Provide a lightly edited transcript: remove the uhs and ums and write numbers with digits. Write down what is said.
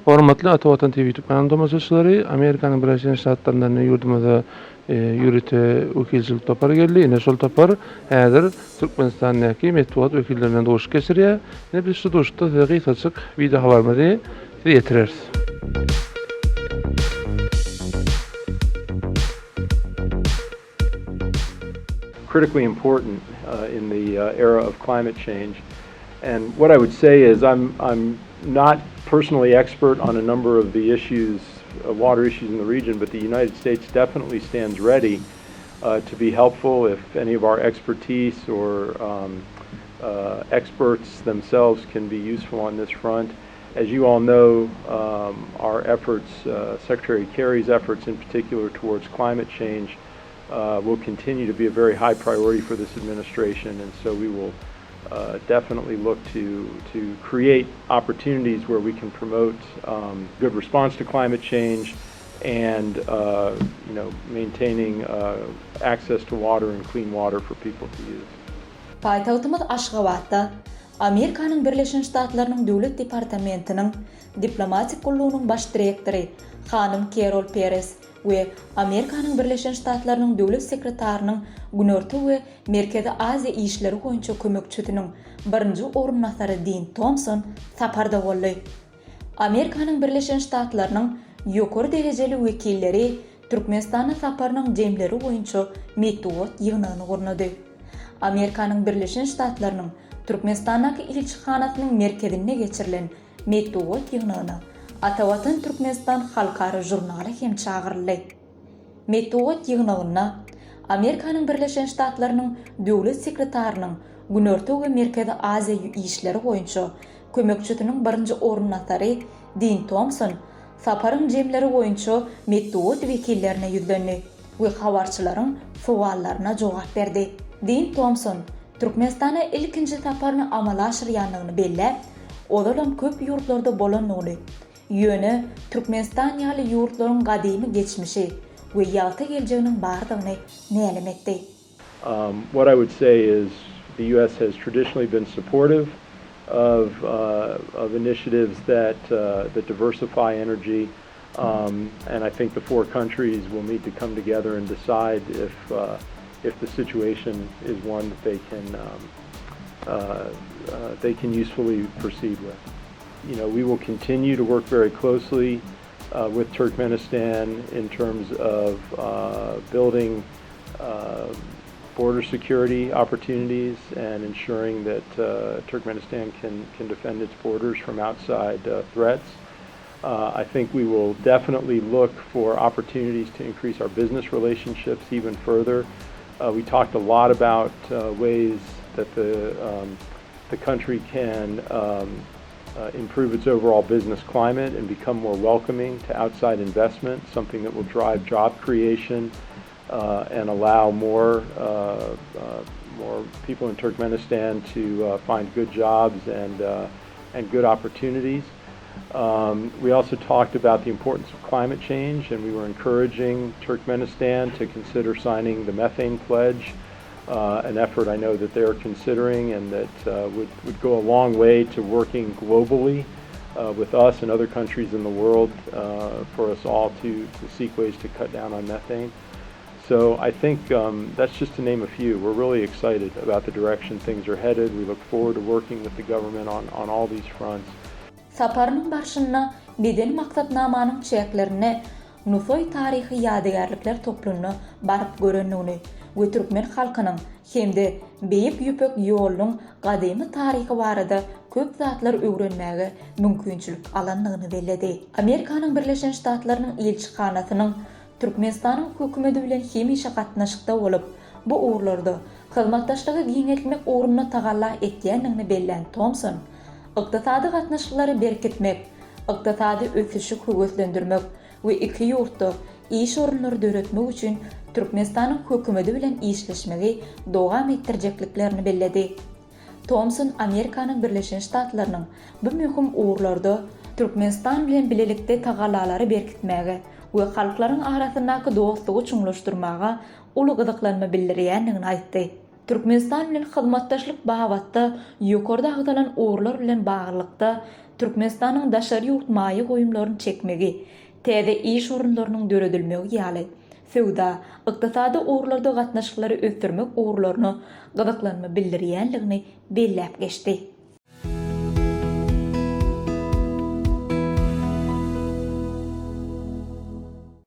Hormatly Atawatan TV YouTube kanalyny tomoshaçylary, Amerikanyň Birleşik Ştatlarynyň ýurdumyza ýürüte wekilçilik tapar geldi. Ine şol tapar häzir Türkmenistanyňky medeniýet wekillerinden doşup geçirýär. Ne biz şu doşukda zägi saçyk video habarlary ýetireriz. Critically important in the era of climate change. And what I would say is I'm not personally expert on a number of the issues, water issues in the region, but the United States definitely stands ready to be helpful if any of our expertise or experts themselves can be useful on this front. As you all know, our efforts, Secretary Kerry's efforts in particular towards climate change will continue to be a very high priority for this administration, and so we will definitely look to create opportunities where we can promote good response to climate change and maintaining access to water and clean water for people to use. Paýtagtymyz Aşgabatda Amerikanyň Birleşik Ştatlarynyň Döwlet Departamentiniň diplomatik gullugynyň baş direktori Hanım Carol Perez we Amerikanyň Birleşik Ştatlarynyň Döwlet Sekretarinyň Günorta we Merkezi Aziýa işleri goýunça kömekçisiniň birinji ornatary Tompson saparda boldy. Amerikanyň Birleşik Ştatlarynyň ýokary derejeli wekilleri Türkmenistana saparynyň jemleri goýunça medeniýet ýygynyny gurnady. Amerikanyň Birleşik Ştatlarynyň Türkmenistanaky ilçihanasynyň merkezine geçirilen medeniýet ýygynyny Atawatan Türkmenistan halkara jurnaly hem çağıryldy. Medeniýet ýygynyna Amerikanyň Birleşik Ştatlarynyň Döwlet Sekretarinyň Günorta we Merkezi Aziýa işleri goýunça kömekçisiniň birinji ornatary Tompson saparyň jemleri goýunça medeniýet wekillerine ýüzlendi we habarçylaryň sowallaryna jogap berdi. Tompson Türkmenistana ilkinji saparyny amala aşyrýanlygyny belläp, odalam köp ýurtlarda bolanyny, ýöne Türkmenistan ýaly ýurtlaryň gadymy geçmişi we ýalta geljeginiň bardygyny nälim etdi. What I would say is the U.S. has traditionally been supportive of initiatives that diversify energy, and I think the four countries will need to come together and decide if the situation is one that they can usefully proceed with. We will continue to work very closely with Turkmenistan in terms of building border security opportunities and ensuring that Turkmenistan can defend its borders from outside threats. I think we will definitely look for opportunities to increase our business relationships even further. We talked a lot about ways that the country can improve its overall business climate and become more welcoming to outside investment, something that will drive job creation and allow more people in Turkmenistan to find good jobs and good opportunities. We also talked about the importance of climate change, and we were encouraging Turkmenistan to consider signing the methane pledge, an effort I know that they're considering and that would go a long way to working globally with us and other countries in the world for us all to seek ways to cut down on methane. So I think that's just to name a few. We're really excited about the direction things are headed. We look forward to working with the government on all these fronts. Saparynyň başyna beden maksatnamanyň çeklerine Nusoy tarihi ýadygarlyklar toplunyny baryp görenligini we türkmen halkynyň hemde beýik ýüpek ýolunyň gadymy tarihy barada köp zatlar öwrenmäge mümkinçilik alanlygyny belledi. Amerikanyň Birleşik Ştatlarynyň ilçihanasynyň Türkmenistanyň hökümeti bilen hemişe gatnaşykda bolup, bu uğurlarda hyzmatdaşlygy giňeltmek uğruny tagalla etýänligini bellen Tompson, ykdysady gatnaşyklary berkitmek, ykdysady ösüşi höweslendirmek we iki ýurtda iş orunlary döretmek üçin Türkmenistanyň hökümeti bilen işleşmegi dowam etdirjekliklerini belledi. Tompson Amerikanyň Birleşik Ştatlarynyň bu möhüm uğurlarda Türkmenistan bilen bilelikde tagallalary berkitmäge we halklaryň arasyndaky dostlugy çuňlaşdyrmaga uly gyzyklanma bildirýänligini aýtdy. Türkmenistan bilen hyzmatdaşlyk bagatda ýokarda agylan uğurlar bilen baglykda Türkmenistanyň daşary ýurt maýy goýumlaryny çekmegi, täze iş orunlarynyň döredilmegi ýaly sowda, ykdysady uğurlarda gatnaşyklary ösdürmek uğurlaryny gyzyklanma bildirýänligini belläp geçdi.